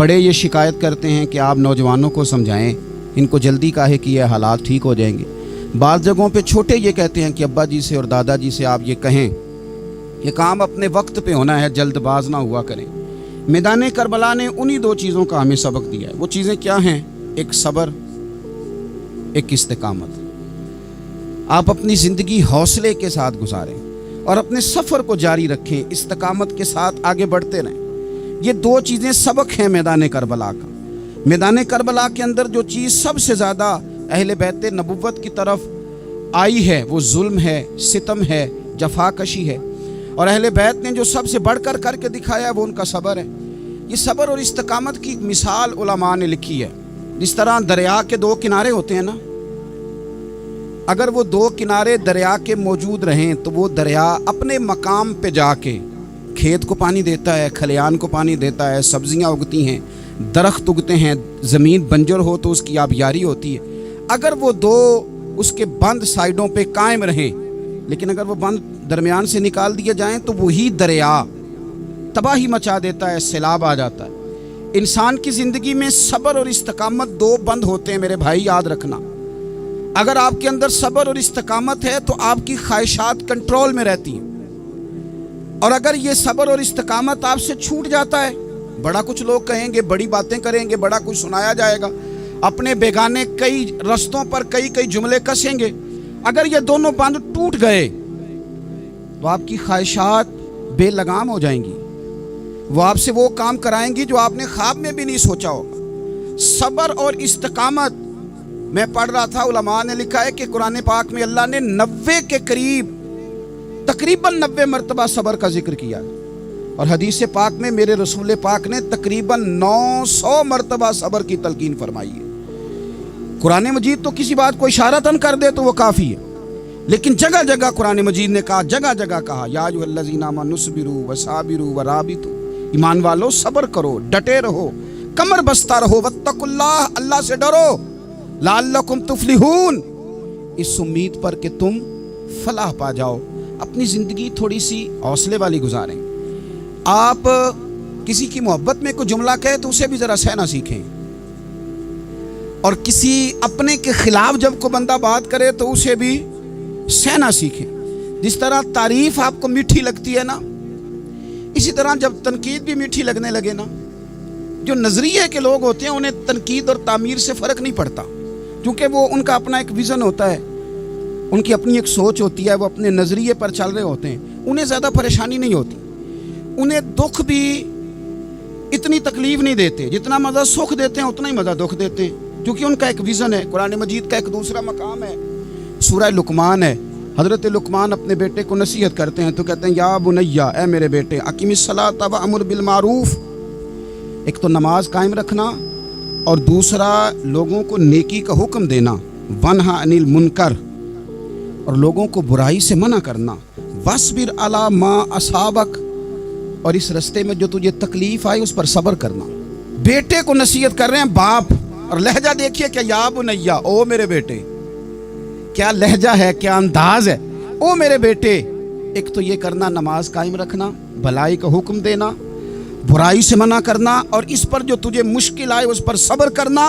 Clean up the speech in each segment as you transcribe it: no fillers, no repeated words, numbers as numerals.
बड़े ये शिकायत करते हैं कि आप नौजवानों को समझाएं, इनको जल्दी काहे कि ये हालात ठीक हो जाएंगे। बाज़ जगहों पे छोटे ये कहते हैं कि अब्बा जी से और दादा जी से आप ये कहें, ये काम अपने वक्त पे होना है, जल्दबाज ना हुआ करें। मैदान करबला ने उन्हीं दो चीज़ों का हमें सबक दिया है। वो चीज़ें क्या हैं? एक सब्र, एक इस्तिकामत। आप अपनी ज़िंदगी हौसले के साथ गुजारें और अपने सफ़र को जारी रखें, इस्तिकामत के साथ आगे बढ़ते रहें। ये दो चीज़ें सबक हैं मैदान करबला का। मैदान करबला के अंदर जो चीज़ सबसे ज़्यादा अहले बैत नबुव्वत की तरफ आई है वो जुल्म है, सितम है, जफाकशी है। और अहले बैत ने जो सबसे बढ़कर करके दिखाया है वो उनका सब्र है। ये सब्र और इस्तिकामत की मिसाल उलमा ने लिखी है। जिस तरह दरिया के दो किनारे होते हैं ना, अगर वो दो किनारे दरिया के मौजूद रहें तो वो दरिया अपने मकाम पे जाके खेत को पानी देता है, खलियान को पानी देता है, सब्जियां उगती हैं, दरख्त उगते हैं, ज़मीन बंजर हो तो उसकी आबियारी होती है। अगर वो दो उसके बंद साइडों पे कायम रहें, लेकिन अगर वो बंद दरमियान से निकाल दिए जाएं तो वही दरिया तबाही मचा देता है, सैलाब आ जाता है। इंसान की ज़िंदगी में सब्र और इस्तिकामत दो बंद होते हैं मेरे भाई, याद रखना। अगर आपके अंदर सब्र और इस्तिकामत है तो आपकी ख्वाहिशात कंट्रोल में रहती हैं, और अगर ये सब्र और इस्तिकामत आपसे छूट जाता है, बड़ा कुछ लोग कहेंगे, बड़ी बातें करेंगे, बड़ा कुछ सुनाया जाएगा, अपने बेगाने कई रस्तों पर कई कई जुमले कसेंगे। अगर ये दोनों बंद टूट गए तो आपकी ख्वाहिशात बेलगाम हो जाएंगी, वो आपसे वो काम कराएंगी जो आपने ख्वाब में भी नहीं सोचा होगा। सब्र और इस्तिकामत, मैं पढ़ रहा था, उलमा ने लिखा है कि कुरान पाक में अल्लाह ने 90 के करीब, तकरीबन 90 मरतबा सब्र का जिक्र किया, और हदीस पाक में मेरे रसूल पाक ने तकरीबन 900 मरतबा सब्र की तलकीन फरमाई है। कुरान मजीद तो किसी बात को इशारतन कर दे तो वो काफ़ी है, लेकिन जगह जगह कुरान मजीद ने कहा, जगह जगह कहा, या अय्युहल्लज़ीना आमनू सबिरू वसाबिरू वराबितू, ईमान वालो सब्र करो, डटे रहो, कमर बस्ता रहो, वत्तकुल्लाह, अल्लाह से डरो, लअल्लकुम तुफ्लिहून, इस उम्मीद पर कि तुम फलाह पा जाओ। अपनी ज़िंदगी थोड़ी सी हौसले वाली गुजारें। आप किसी की मोहब्बत में कोई जुमला कहे तो उसे भी ज़रा सहना सीखें, और किसी अपने के ख़िलाफ़ जब कोई बंदा बात करे तो उसे भी सहना सीखें। जिस तरह तारीफ़ आपको मीठी लगती है ना, इसी तरह जब तनकीद भी मीठी लगने लगे ना, जो नज़रिए के लोग होते हैं उन्हें तनकीद और तामीर से फ़र्क नहीं पड़ता, क्योंकि वो उनका अपना एक विज़न होता है, उनकी अपनी एक सोच होती है, वो अपने नज़रिए पर चल रहे होते हैं, उन्हें ज़्यादा परेशानी नहीं होती। उन्हें दुख भी इतनी तकलीफ़ नहीं देते, जितना मज़ा सुख देते हैं उतना ही मज़ा दुख देते हैं, क्योंकि उनका एक विज़न है। कुरान मजीद का एक दूसरा मकाम है, सूरह लुकमान है। हज़रत लुकमान अपने बेटे को नसीहत करते हैं तो कहते हैं, या बुनैया, ए मेरे बेटे, अकीमिस्सलात व अमुर बिल मारूफ, एक तो नमाज कायम रखना, और दूसरा लोगों को नेकी का हुक्म देना, वन्हा अनिल मुनकर, और लोगों को बुराई से मना करना, वस्बिर अला मा असाबक, और इस रास्ते में जो तुझे तकलीफ़ आई उस पर सब्र करना। बेटे को नसीहत कर रहे हैं बाप, और लहजा देखिए क्या, या बुनैया, ओ मेरे बेटे, क्या लहजा है, क्या अंदाज है, ओ मेरे बेटे। एक तो ये करना, नमाज कायम रखना, भलाई का हुक्म देना, बुराई से मना करना, और इस पर जो तुझे मुश्किल आए उस पर सब्र करना।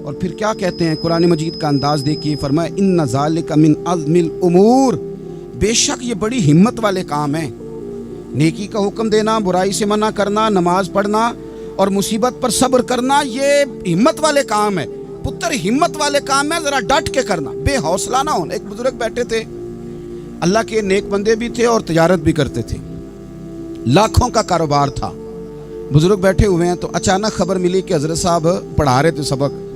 और फिर क्या कहते हैं, कुरान मजीद का अंदाज़ देखिए, फरमाया इन्ना ज़ालिका मिन अज़्मिल उमूर, बेशक ये बड़ी हिम्मत वाले काम हैं। नेकी का हुक्म देना, बुराई से मना करना, नमाज पढ़ना और मुसीबत पर सब्र करना, ये हिम्मत वाले काम है पुत्र, हिम्मत वाले काम है, ज़रा डट के करना, बेहौसला ना होना। एक बुजुर्ग बैठे थे, अल्लाह के नेक बंदे भी थे और तिजारत भी करते थे, लाखों का कारोबार था। बुजुर्ग बैठे हुए हैं तो अचानक खबर मिली कि हज़रत साहब पढ़ा रहे थे सबक,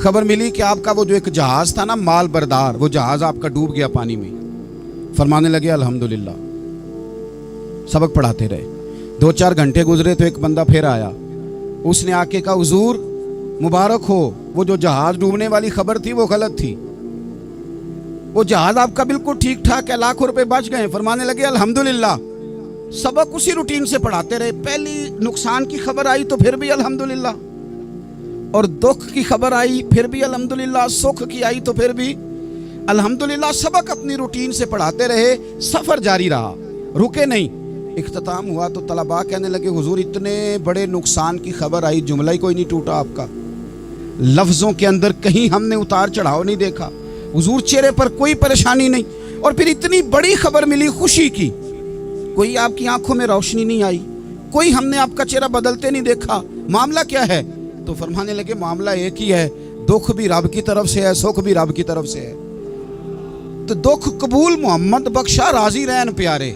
खबर मिली कि आपका वो जो एक जहाज़ था ना, माल बरदार, वो जहाज़ आपका डूब गया पानी में। फरमाने लगे अल्हम्दुलिल्लाह, सबक पढ़ाते रहे। 2-4 घंटे गुजरे तो एक बंदा फिर आया, उसने आके कहा, हुजूर मुबारक हो, वो जो जहाज़ डूबने वाली खबर थी वो गलत थी, वो जहाज़ आपका बिल्कुल ठीक ठाक है, लाखों रुपए बच गए। फरमाने लगे अल्हम्दुलिल्लाह। सबक उसी रूटीन से पढ़ाते रहे। पहली नुकसान की खबर आई तो फिर भी अल्हम्दुलिल्लाह, और दुख की खबर आई फिर भी अल्हम्दुलिल्लाह, सुख की आई तो फिर भी अल्हम्दुलिल्लाह। सबक अपनी रूटीन से पढ़ाते रहे, सफ़र जारी रहा, रुके नहीं। इख्तिताम हुआ तो तलबा कहने लगे हुजूर इतने बड़े नुकसान की खबर आई, जुमला ही कोई नहीं टूटा आपका, लफ्ज़ों के अंदर कहीं हमने उतार चढ़ाव नहीं देखा, हुजूर चेहरे पर कोई परेशानी नहीं, और फिर इतनी बड़ी खबर मिली खुशी की, कोई आपकी आंखों में रोशनी नहीं आई, कोई हमने आपका चेहरा बदलते नहीं देखा, मामला क्या है? तो फरमाने लगे मामला एक ही है, दुख भी रब की तरफ से है, सुख भी रब की तरफ से है। तो दुख कबूल मोहम्मद बख्शा राजी रहन प्यारे,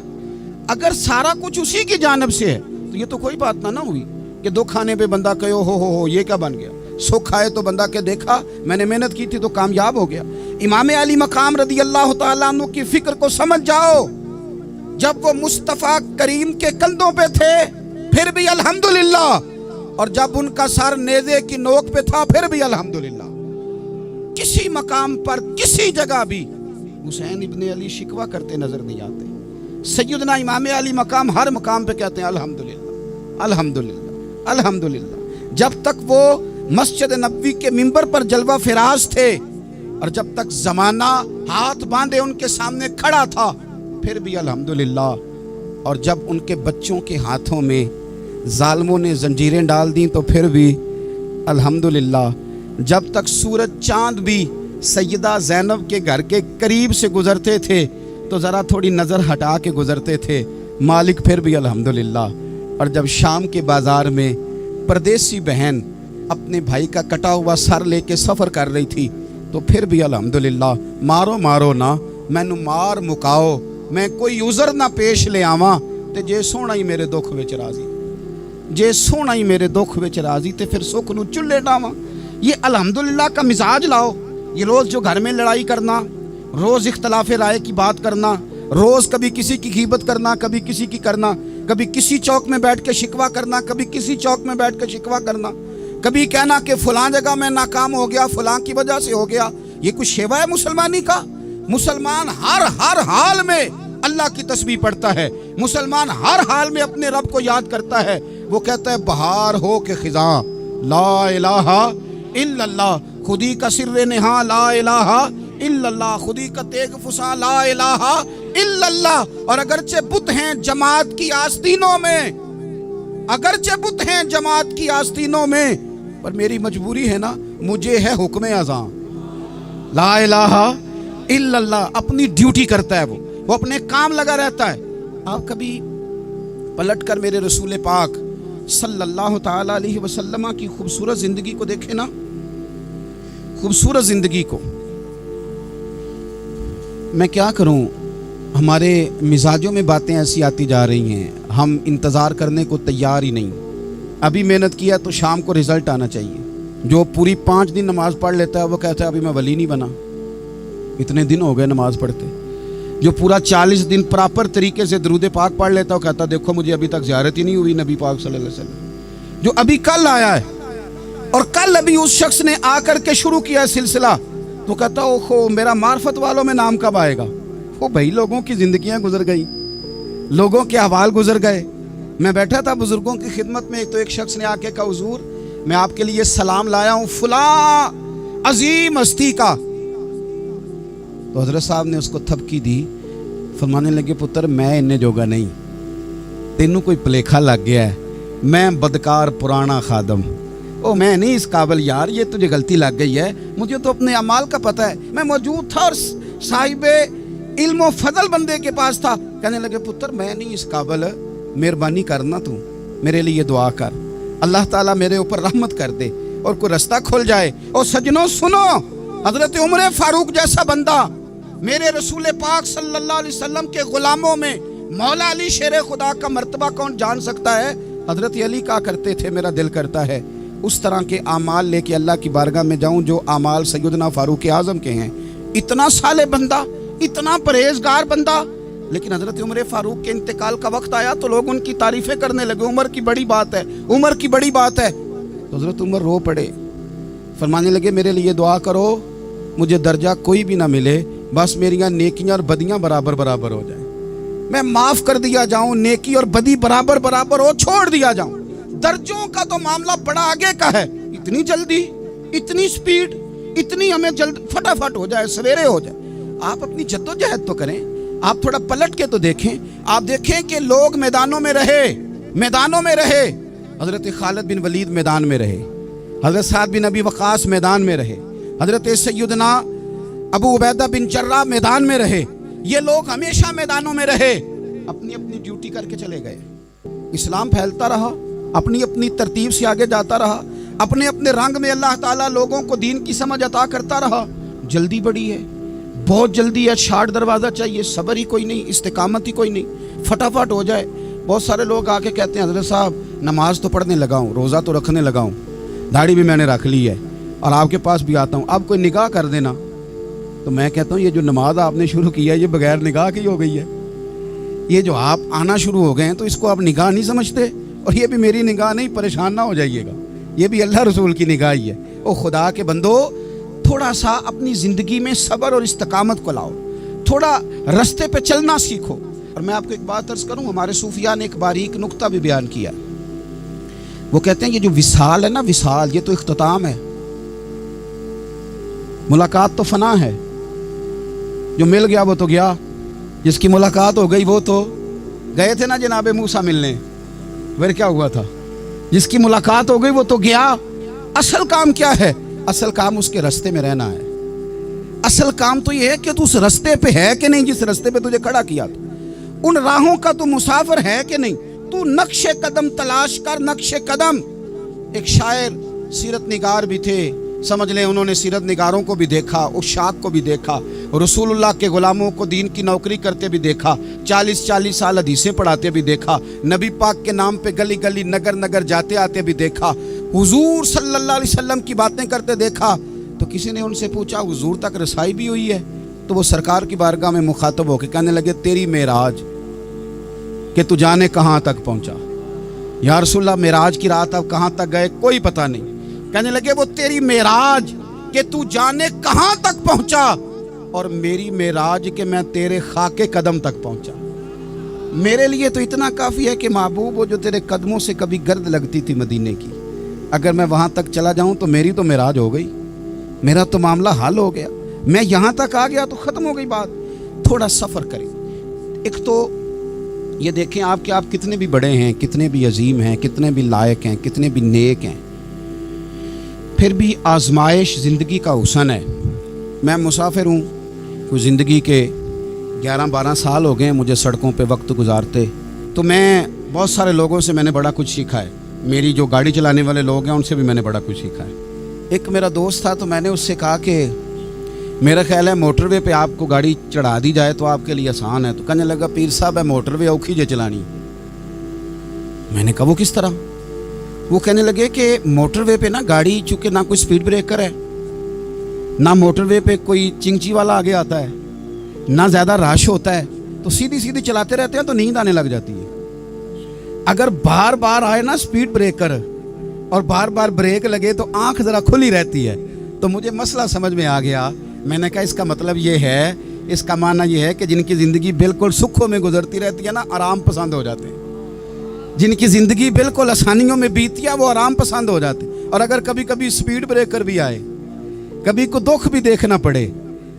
अगर सारा कुछ उसी की जानिब से है तो ये तो कोई बात ना हुई कि दुख आने पे बंदा कहे हो ये क्या बन गया, सुख आए तो बंदा के देखा मैंने मेहनत की थी तो कामयाब हो गया। इमाम अली मकाम रदी अल्लाह तआला अन्हु की फिक्र को समझ जाओ, जब वो मुस्तफ़ा करीम के कंधों पे थे फिर भी अल्हम्दुलिल्लाह, और जब उनका सर नेज़े की नोक पे था फिर भी अल्हम्दुलिल्लाह। किसी मकाम पर किसी जगह भी हुसैन इब्ने अली शिकवा करते नजर नहीं आते। सैयदना इमाम अली मकाम हर मकाम पे कहते हैं अल्हम्दुलिल्लाह अल्हम्दुलिल्लाह अल्हम्दुलिल्लाह। जब तक वो मस्जिद नबवी के मिंबर पर जलवा फिराज थे और जब तक जमाना हाथ बांधे उनके सामने खड़ा था फिर भी अल्हम्दुलिल्लाह, और जब उनके बच्चों के हाथों में जालिमों ने जंजीरें डाल दी तो फिर भी अल्हम्दुलिल्लाह। जब तक सूरज चांद भी सैयदा ज़ैनब के घर के करीब से गुजरते थे तो ज़रा थोड़ी नज़र हटा के गुजरते थे, मालिक फिर भी अल्हम्दुलिल्लाह। और जब शाम के बाज़ार में परदेसी बहन अपने भाई का कटा हुआ सर लेके सफ़र कर रही थी तो फिर भी अल्हम्दुलिल्लाह। मारो मारो ना मैनू मार मुकाओ, मैं कोई उज़र ना पेश ले आवा, ते जे सोना ही मेरे दुख विच राजी, जे सोना ही मेरे दुख विच राजी ते फिर सुख नू चुल्ले डावा। ये अल्हम्दुलिल्लाह का मिजाज लाओ। ये रोज़ जो घर में लड़ाई करना, रोज़ इख्तलाफ राय की बात करना, रोज़ कभी किसी की गीबत करना, कभी किसी की करना, कभी किसी चौक में बैठ के शिकवा करना, कभी किसी चौक में बैठ के शिकवा करना, कभी कहना कि फलां जगह में नाकाम हो गया, फलां की वजह से हो गया। ये कुछ शेवा है मुसलमानी का? मुसलमान हर हाल में अल्लाह की तस्बीह पढ़ता है, मुसलमान हर हाल में अपने रब को याद करता है। वो कहता है बहार हो के खिजा ला इलाहा इल्लल्लाह, खुदी का सिर्रे नेहा ला इलाहा इल्लल्लाह, खुदी का तेग फुसा ला इलाहा इल्लल्लाह। और अगरचे बुत हैं जमात की आस्तीनों में, अगरचे बुत हैं जमात की आस्तीनों में, पर मेरी मजबूरी है ना, मुझे है हुक्म अज़ां ला इलाहा इल्लल्लाह। अपनी ड्यूटी करता है वो अपने काम लगा रहता है। आप कभी पलट कर मेरे रसूल पाक सल्लल्लाहु ताला अलैहि वसल्लम की खूबसूरत ज़िंदगी को देखें ना, खूबसूरत ज़िंदगी को। मैं क्या करूं, हमारे मिजाजों में बातें ऐसी आती जा रही हैं, हम इंतज़ार करने को तैयार ही नहीं। अभी मेहनत किया तो शाम को रिज़ल्ट आना चाहिए। जो पूरी 5 दिन नमाज़ पढ़ लेता है वो कहता है अभी मैं वली नहीं बना, इतने दिन हो गए नमाज़ पढ़ते। जो पूरा 40 दिन प्रॉपर तरीके से दरूद पाक पढ़ लेता है वो कहता देखो मुझे अभी तक ज़ियारत ही नहीं हुई नबी पाक सल्लल्लाहु अलैहि वसल्लम। जो अभी कल आया है और कल अभी उस शख्स ने आकर के शुरू किया है सिलसिला, तो कहता ओहो मेरा मार्फत वालों में नाम कब आएगा। वो भाई लोगों की ज़िंदगियाँ गुजर गई, लोगों के अहवाल गुजर गए। मैं बैठा था बुजुर्गों की खिदमत में, तो एक शख्स ने आके कहा हुजूर मैं आपके लिए सलाम लाया हूँ फलां अजीम हस्ती का। तो हजरत साहब ने उसको थपकी दी, फरमाने लगे पुत्र मैं इन्ने जोगा नहीं, तेनू कोई भुलेखा लग गया है, मैं बदकार पुराना खादम, ओ मैं नहीं इस काबिल यार, ये तुझे गलती लग गई है, मुझे तो अपने अमाल का पता है, मैं मौजूद था और साहिबे इल्म फजल बंदे के पास था। कहने लगे पुत्र मैं नहीं इस काबिल, मेहरबानी करना तू मेरे लिए दुआ कर, अल्लाह ताला मेरे ऊपर रहमत कर दे और कोई रास्ता खुल जाए। और सजनों सुनो, हजरत उमर फारूक जैसा बंदा मेरे रसूल पाक सल्लल्लाहु अलैहि वसल्लम के गुलामों में मौला अली शेर खुदा का मर्तबा कौन जान सकता है। हजरत अली कहा करते थे मेरा दिल करता है उस तरह के आमाल लेके अल्लाह की बारगाह में जाऊं जो आमाल सैयदना फारूक आज़म के हैं। इतना साले बंदा, इतना परहेजगार बंदा, लेकिन हजरत उमर फारूक के इंतकाल का वक्त आया तो लोग उनकी तारीफें करने लगे, उमर की बड़ी बात है, उमर की बड़ी बात है। तो हजरत उमर रो पड़े, फरमाने लगे मेरे लिए दुआ करो, मुझे दर्जा कोई भी ना मिले, बस मेरियां नेकियां और बदियां बराबर बराबर हो जाए, मैं माफ़ कर दिया जाऊं, नेकी और बदी बराबर बराबर हो, छोड़ दिया जाऊं। दर्जों का तो मामला बड़ा आगे का है, इतनी जल्दी, इतनी स्पीड, इतनी हमें जल्द फटाफट हो जाए, सवेरे हो जाए। आप अपनी जद्दोजहद तो करें, آپ تھوڑا پلٹ کے تو دیکھیں، آپ دیکھیں کہ لوگ میدانوں میں رہے، حضرت خالد بن ولید میدان میں رہے، حضرت سعد بن ابی وقاص میدان میں رہے، حضرت سیدنا ابو عبیدہ بن جراح میدان میں رہے، یہ لوگ ہمیشہ میدانوں میں رہے، اپنی اپنی ڈیوٹی کر کے چلے گئے، اسلام پھیلتا رہا، اپنی اپنی ترتیب سے آگے جاتا رہا، اپنے اپنے رنگ میں اللہ تعالیٰ لوگوں کو دین کی سمجھ عطا کرتا رہا۔ جلدی بڑی ہے، بہت جلدی ہے، شارٹ دروازہ چاہیے، صبر ہی کوئی نہیں، استقامت ہی کوئی نہیں، فٹافٹ ہو جائے۔ بہت سارے لوگ آ کے کہتے ہیں حضرت صاحب نماز تو پڑھنے لگا ہوں، روزہ تو رکھنے لگا ہوں، داڑھی بھی میں نے رکھ لی ہے اور آپ کے پاس بھی آتا ہوں، اب کوئی نگاہ کر دینا۔ تو میں کہتا ہوں یہ جو نماز آپ نے شروع کی ہے یہ بغیر نگاہ کی ہو گئی ہے، یہ جو آپ آنا شروع ہو گئے ہیں تو اس کو آپ نگاہ نہیں سمجھتے، اور یہ بھی میری نگاہ نہیں، پریشان نہ ہو جائیے گا، یہ بھی اللہ رسول کی نگاہ ہی ہے۔ او خدا کے بندو، تھوڑا سا اپنی زندگی میں صبر اور استقامت کو لاؤ، تھوڑا رستے پہ چلنا سیکھو۔ اور میں آپ کو ایک بات عرض کروں، ہمارے صوفیاء نے ایک باریک نقطہ بھی بیان کیا، وہ کہتے ہیں یہ جو وصال ہے نا، وصال یہ تو اختتام ہے، ملاقات تو فنا ہے، جو مل گیا وہ تو گیا، جس کی ملاقات ہو گئی وہ تو گئے تھے نا جناب موسیٰ ملنے، پھر کیا ہوا تھا؟ جس کی ملاقات ہو گئی وہ تو گیا۔ اصل کام کیا ہے؟ اصل کام اس کے رستے میں رہنا ہے، اصل کام تو یہ ہے کہ تو اس رستے پہ ہے کہ نہیں، جس رستے پہ تجھے کھڑا کیا تھا، ان راہوں کا تو مسافر ہے کہ نہیں، تو نقش قدم تلاش کر، نقش قدم۔ ایک شاعر سیرت نگار بھی تھے، سمجھ لیں انہوں نے سیرت نگاروں کو بھی دیکھا، عشاق کو بھی دیکھا، رسول اللہ کے غلاموں کو دین کی نوکری کرتے بھی دیکھا، 40 سال حدیثیں پڑھاتے بھی دیکھا، نبی پاک کے نام پہ گلی گلی نگر نگر جاتے آتے بھی دیکھا، حضور صلی اللہ علیہ وسلم کی باتیں کرتے دیکھا۔ تو کسی نے ان سے پوچھا حضور تک رسائی بھی ہوئی ہے؟ تو وہ سرکار کی بارگاہ میں مخاطب ہو کے کہنے لگے تیری معراج کہ تو جانے کہاں تک پہنچا، یا رسول اللہ معراج کی رات اب کہاں تک گئے کوئی پتہ نہیں، کہنے لگے وہ تیری معراج کہ تو جانے کہاں تک پہنچا، اور میری معراج کہ میں تیرے خاک قدم تک پہنچا۔ میرے لیے تو اتنا کافی ہے کہ محبوب وہ جو تیرے قدموں سے کبھی گرد لگتی تھی مدینے کی، اگر میں وہاں تک چلا جاؤں تو میری تو معراج ہو گئی، میرا تو معاملہ حل ہو گیا، میں یہاں تک آ گیا تو ختم ہو گئی بات۔ تھوڑا سفر کریں۔ ایک تو یہ دیکھیں آپ کہ آپ کتنے بھی بڑے ہیں، کتنے بھی عظیم ہیں، کتنے بھی لائق ہیں، کتنے بھی نیک ہیں، پھر بھی آزمائش زندگی کا حسن ہے۔ میں مسافر ہوں، کوئی زندگی کے 11-12 سال ہو گئے ہیں مجھے سڑکوں پہ وقت گزارتے، تو میں بہت سارے لوگوں سے میں نے بڑا کچھ سیکھا ہے، میری جو گاڑی چلانے والے لوگ ہیں ان سے بھی میں نے بڑا کچھ سیکھا ہے۔ ایک میرا دوست تھا تو میں نے اس سے کہا کہ میرا خیال ہے موٹر وے پہ آپ کو گاڑی چڑھا دی جائے تو آپ کے لیے آسان ہے، تو کہنے لگا پیر صاحب ہے موٹر وے اوکھی جے چلانی۔ میں نے کہا وہ کس طرح؟ وہ کہنے لگے کہ موٹر وے پہ نا گاڑی چونکہ نہ کوئی سپیڈ بریکر ہے، نہ موٹر وے پہ کوئی چنگچی والا آگے آتا ہے، نہ زیادہ رش ہوتا ہے، تو سیدھی سیدھی چلاتے رہتے ہیں تو نیند آنے لگ جاتی ہے۔ اگر بار بار آئے نا سپیڈ بریکر اور بار بار بریک لگے تو آنکھ ذرا کھلی رہتی ہے۔ تو مجھے مسئلہ سمجھ میں آ گیا، میں نے کہا اس کا مطلب یہ ہے، اس کا معنی یہ ہے کہ جن کی زندگی بالکل سکھوں میں گزرتی رہتی ہے نا، آرام پسند ہو جاتے ہیں، جن کی زندگی بالکل آسانیوں میں بیتی ہے وہ آرام پسند ہو جاتے ہیں۔ اور اگر کبھی کبھی سپیڈ بریکر بھی آئے، کبھی کوئی دکھ بھی دیکھنا پڑے،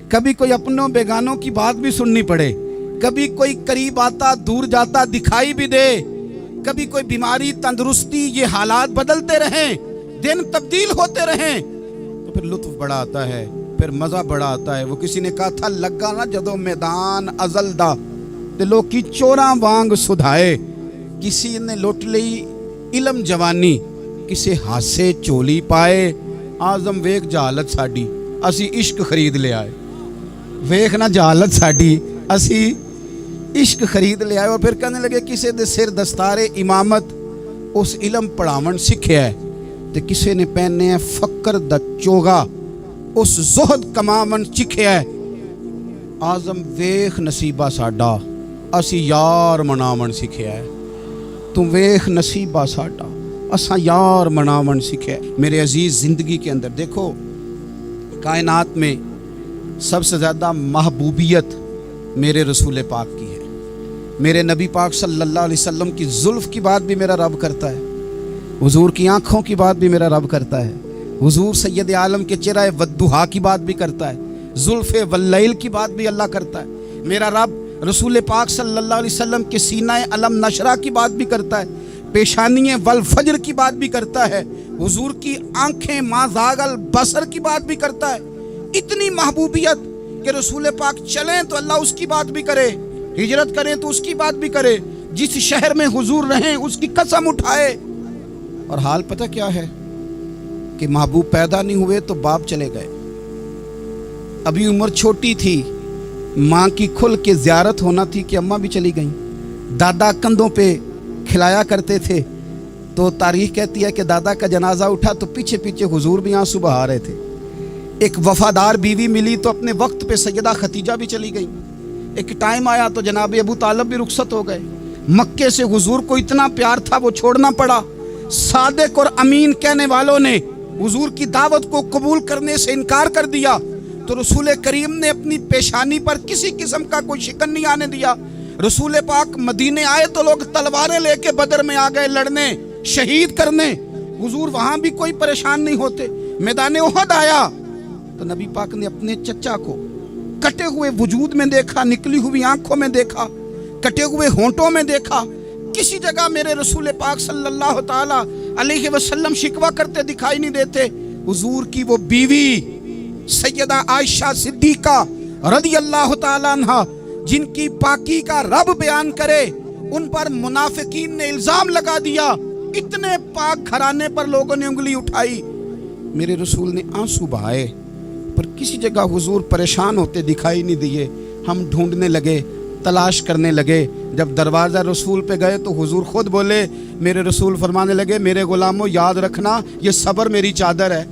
کبھی کوئی اپنوں بیگانوں کی بات بھی سننی پڑے، کبھی کوئی قریب آتا دور جاتا دکھائی بھی دے، کبھی کوئی بیماری تندرستی، یہ حالات بدلتے رہیں، دن تبدیل ہوتے رہیں، تو پھر لطف بڑا آتا ہے، پھر مزہ بڑا آتا ہے۔ وہ کسی نے کہا تھا لگا نا جدو میدان ازل دا تے لوکی چوراں وانگ سدھائے، کسی نے لٹ لئی علم جوانی، کسے ہاسے چولی پائے، آزم ویک جہالت ساڈی اسی عشق خرید لے آئے۔ ویکھ نا جہالت ساڈی اسی عشق خرید لے آئے۔ اور پھر کہنے لگے کسے دے سر دستار امامت اس علم پڑھاون سکھیا ہے، تے کسے نے پہنے فقر دا چوگا اس زہد کماون چکھیا ہے۔ آزم ویکھ نصیبہ ساڈا اسی یار مناون سکھیا ہے، تم ویکھ نصیبہ ساڈا اساں یار مناون سکھیا ہے۔ میرے عزیز زندگی کے اندر دیکھو، کائنات میں سب سے زیادہ محبوبیت میرے رسول پاک کی ہے۔ میرے نبی پاک صلی اللہ علیہ وسلم کی زلف کی بات بھی میرا رب کرتا ہے، حضور کی آنکھوں کی بات بھی میرا رب کرتا ہے، حضور سید عالم کے چہرہ والضحیٰ کی بات بھی کرتا ہے، زلف واللیل کی بات بھی اللہ کرتا ہے۔ میرا رب रसूल पाक सल्लल्लाहु अलैहि वसल्लम के सीना अलम नशरा की बात भी करता है, पेशानी वल फजर की बात भी करता है, हुजूर की आंखें माज़ागल बसर की बात भी करता है। इतनी महबूबियत कि रसूल पाक चलें तो अल्लाह उसकी बात भी करे, हिजरत करें तो उसकी बात भी करे, जिस शहर में हुजूर रहें उसकी कसम उठाए। और हाल पता क्या है कि महबूब पैदा नहीं हुए तो बाप चले गए, अभी उम्र छोटी थी, माँ की खुल के ज़ियारत होना थी कि अम्मा भी चली गईं, दादा कंधों पे खिलाया करते थे, तो तारीख कहती है कि दादा का जनाजा उठा तो पीछे पीछे हुजूर भी आंसू बहा रहे थे। एक वफादार बीवी मिली तो अपने वक्त पे सैयदा खतीजा भी चली गई। एक टाइम आया तो जनाब अबू तालिब भी रुखसत हो गए। मक्के से हुजूर को इतना प्यार था वो छोड़ना पड़ा। सादिक और अमीन कहने वालों ने हुजूर की दावत को कबूल करने से इनकार कर दिया, तो रसूल करीम ने अपनी पेशानी पर किसी किस्म का कोई शिकन नहीं आने दिया। रसूल पाक मदीने आए तो लोग तलवारें लेके बदर में आ गए लड़ने, शहीद करने, हुजूर वहां भी कोई परेशान नहीं होते। मैदान उहद आया तो नबी पाक ने अपने चचा को कटे हुए वजूद में देखा, निकली हुई आंखों में देखा, कटे हुए होंठों में देखा। किसी जगह मेरे रसूल पाक सल्लल्लाहु ताला अलैहि वसल्लम शिकवा करते दिखाई नहीं देते। हुजूर की वो बीवी सैयदा आयशा सिद्दीका रज़ी अल्लाह ताला अन्हा, जिनकी पाकी का रब बयान करे, उन पर मुनाफिकीन ने इल्जाम लगा दिया। इतने पाक घराने पर लोगों ने उंगली उठाई। मेरे रसूल ने आंसू बहाए, पर किसी जगह हुजूर परेशान होते दिखाई नहीं दिए। हम ढूंढने लगे, तलाश करने लगे। जब दरवाज़ा रसूल पे गए तो हुजूर खुद बोले, मेरे रसूल फरमाने लगे, मेरे गुलामों याद रखना ये सब्र मेरी चादर है।